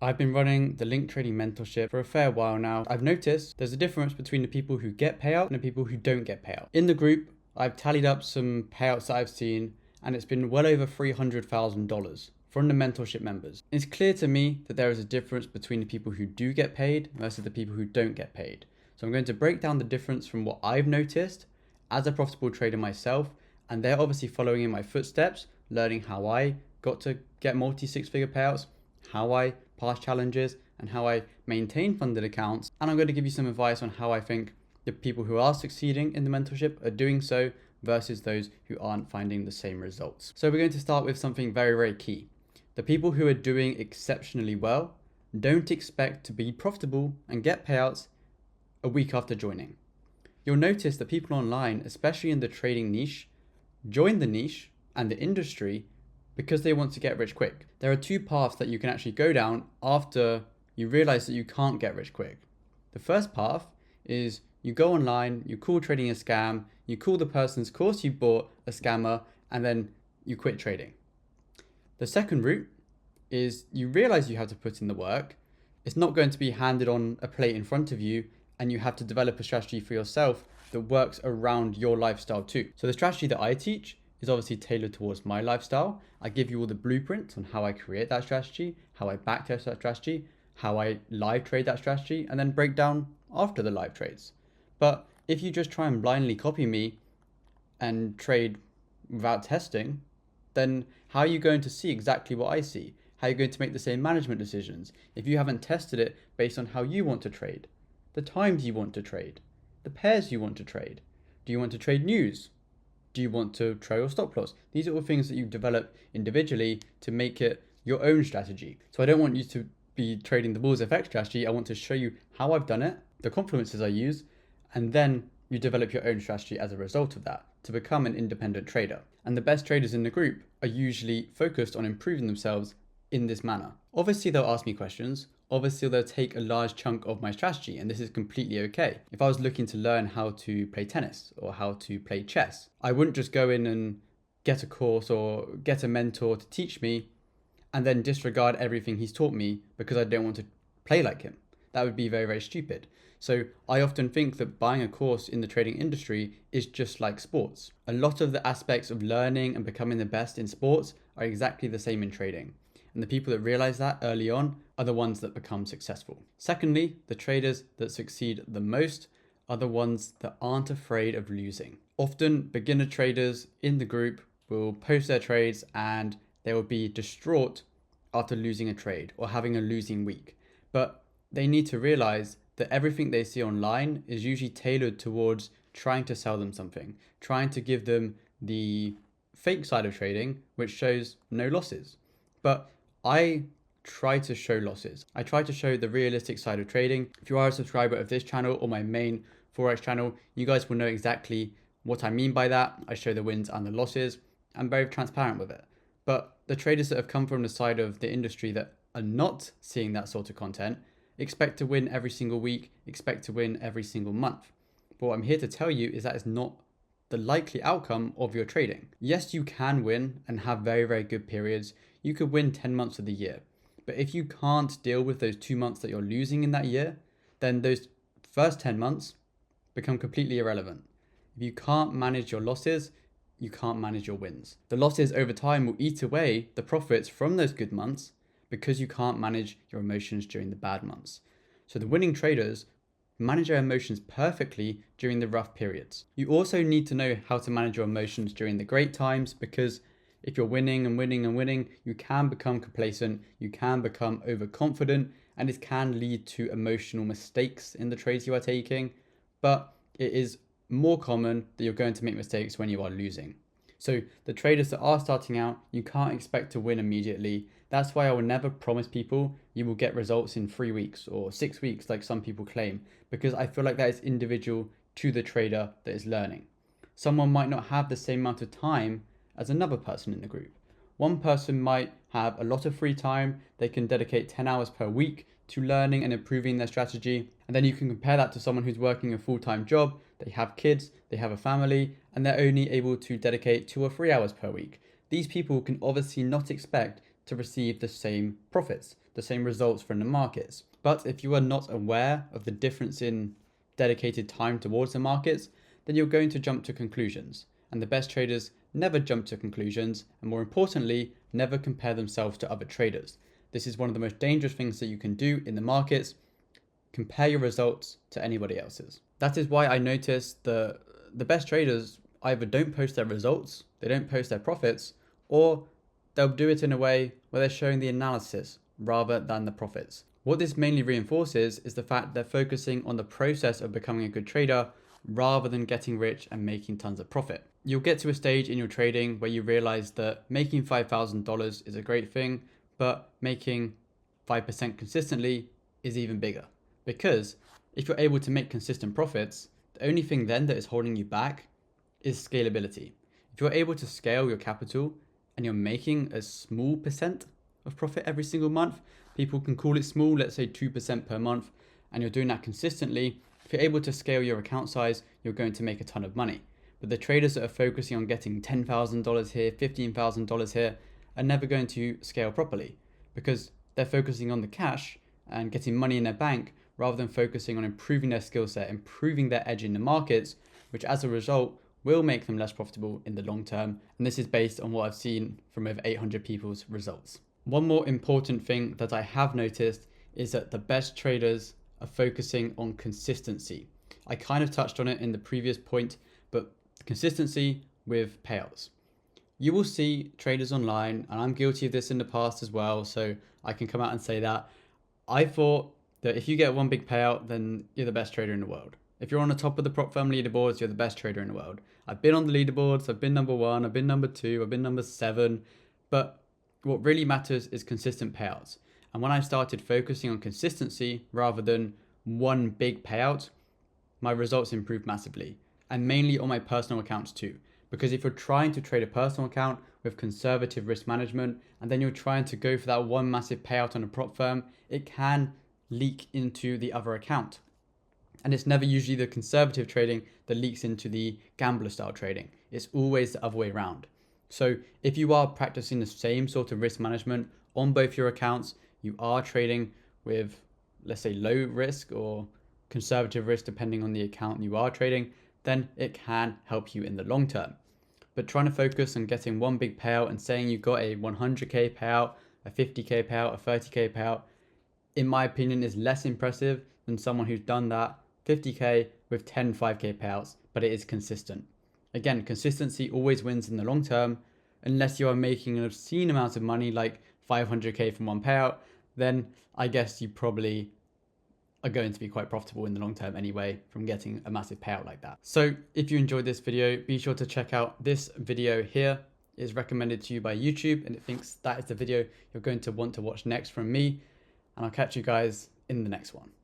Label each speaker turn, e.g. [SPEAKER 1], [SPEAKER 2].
[SPEAKER 1] I've been running the link trading mentorship for a fair while now. I've noticed there's a difference between the people who get payout and the people who don't get payout. In the group, I've tallied up some payouts that I've seen, and it's been well over $300,000 from the mentorship members. It's clear to me that there is a difference between the people who do get paid versus the people who don't get paid. So I'm going to break down the difference from what I've noticed as a profitable trader myself, and they're obviously following in my footsteps, learning how I got to get multi-six-figure payouts, how I pass challenges, and how I maintain funded accounts. And I'm going to give you some advice on how I think the people who are succeeding in the mentorship are doing so versus those who aren't finding the same results. So we're going to start with something very, very key. The people who are doing exceptionally well don't expect to be profitable and get payouts a week after joining. You'll notice that people online, especially in the trading niche, join the niche and the industry because they want to get rich quick. There are two paths that you can actually go down after you realize that you can't get rich quick. The first path is you go online, you call trading a scam, you call the person's course you bought a scammer, and then you quit trading. The second route is you realize you have to put in the work. It's not going to be handed on a plate in front of you, and you have to develop a strategy for yourself that works around your lifestyle too. So the strategy that I teach is obviously tailored towards my lifestyle. I give you all the blueprints on how I create that strategy, how I backtest that strategy, how I live trade that strategy, and then break down after the live trades. But if you just try and blindly copy me and trade without testing, then how are you going to see exactly what I see? How are you going to make the same management decisions if you haven't tested it based on how you want to trade, the times you want to trade, the pairs you want to trade? Do you want to trade news? Do you want to trail your stop loss? These are all things that you develop individually to make it your own strategy. So I don't want you to be trading the Bulls FX strategy. I want to show you how I've done it, the confluences I use, and then you develop your own strategy as a result of that to become an independent trader. And the best traders in the group are usually focused on improving themselves in this manner. Obviously, they'll ask me questions. Obviously, they'll take a large chunk of my strategy, and this is completely okay. If I was looking to learn how to play tennis or how to play chess, I wouldn't just go in and get a course or get a mentor to teach me and then disregard everything he's taught me because I don't want to play like him. That would be very, very stupid. So I often think that buying a course in the trading industry is just like sports. A lot of the aspects of learning and becoming the best in sports are exactly the same in trading. And the people that realize that early on are the ones that become successful. Secondly, the traders that succeed the most are the ones that aren't afraid of losing. Often beginner traders in the group will post their trades and they will be distraught after losing a trade or having a losing week. But they need to realize that everything they see online is usually tailored towards trying to sell them something, trying to give them the fake side of trading, which shows no losses. But I try to show losses. I try to show the realistic side of trading. If you are a subscriber of this channel or my main Forex channel, you guys will know exactly what I mean by that. I show the wins and the losses. I'm very transparent with it. But the traders that have come from the side of the industry that are not seeing that sort of content expect to win every single week, expect to win every single month. But what I'm here to tell you is that is not the likely outcome of your trading. Yes, you can win and have very, very good periods. You could win 10 months of the year. But if you can't deal with those 2 months that you're losing in that year, then those first 10 months become completely irrelevant. If you can't manage your losses, you can't manage your wins. The losses over time will eat away the profits from those good months because you can't manage your emotions during the bad months. So the winning traders manage their emotions perfectly during the rough periods. You also need to know how to manage your emotions during the great times, because if you're winning and winning and winning, you can become complacent, you can become overconfident, and it can lead to emotional mistakes in the trades you are taking. But it is more common that you're going to make mistakes when you are losing. So the traders that are starting out, you can't expect to win immediately. That's why I will never promise people you will get results in 3 weeks or 6 weeks like some people claim, because I feel like that is individual to the trader that is learning. Someone might not have the same amount of time as another person in the group. One person might have a lot of free time. They can dedicate 10 hours per week to learning and improving their strategy. And then you can compare that to someone who's working a full-time job. They have kids, they have a family, and they're only able to dedicate 2 or 3 hours per week. These people can obviously not expect to receive the same profits. the same results from the markets. But if you are not aware of the difference in dedicated time towards the markets, then you're going to jump to conclusions. And the best traders never jump to conclusions, and more importantly, never compare themselves to other traders. This is one of the most dangerous things that you can do in the markets. Compare your results to anybody else's. That is why I noticed the best traders either don't post their results, they don't post their profits, or they'll do it in a way where they're showing the analysis rather than the profits. What this mainly reinforces is the fact they're focusing on the process of becoming a good trader rather than getting rich and making tons of profit. You'll get to a stage in your trading where you realize that making $5,000 is a great thing, but making 5% consistently is even bigger. Because if you're able to make consistent profits, the only thing then that is holding you back is scalability. If you're able to scale your capital and you're making a small percent of profit every single month, people can call it small, let's say 2% per month, and you're doing that consistently, if you're able to scale your account size, you're going to make a ton of money. But the traders that are focusing on getting $10,000 here, $15,000 here, are never going to scale properly because they're focusing on the cash and getting money in their bank rather than focusing on improving their skill set, improving their edge in the markets, which as a result will make them less profitable in the long term. And this is based on what I've seen from over 800 people's results. One more important thing that I have noticed is that the best traders are focusing on consistency. I kind of touched on it in the previous point, but consistency with payouts. You will see traders online, and I'm guilty of this in the past as well, so I can come out and say that. I thought that if you get one big payout, then you're the best trader in the world. If you're on the top of the prop firm leaderboards, you're the best trader in the world. I've been on the leaderboards, I've been number 1, I've been number 2, I've been number 7, but what really matters is consistent payouts. And when I started focusing on consistency rather than one big payout, my results improved massively, and mainly on my personal accounts too. Because if you're trying to trade a personal account with conservative risk management, and then you're trying to go for that one massive payout on a prop firm, it can leak into the other account. And it's never usually the conservative trading that leaks into the gambler style trading. It's always the other way around. So if you are practicing the same sort of risk management on both your accounts, you are trading with, let's say, low risk or conservative risk, depending on the account you are trading, then it can help you in the long term. But trying to focus on getting one big payout and saying you got a 100k payout, a 50k payout, a 30k payout, in my opinion, is less impressive than someone who's done that 50k with 10 5k payouts, but it is consistent. Again, consistency always wins in the long term, unless you are making an obscene amount of money like 500k from one payout, then I guess you probably are going to be quite profitable in the long term anyway from getting a massive payout like that. So if you enjoyed this video, be sure to check out this video here. It is recommended to you by YouTube and it thinks that is the video you're going to want to watch next from me. And I'll catch you guys in the next one.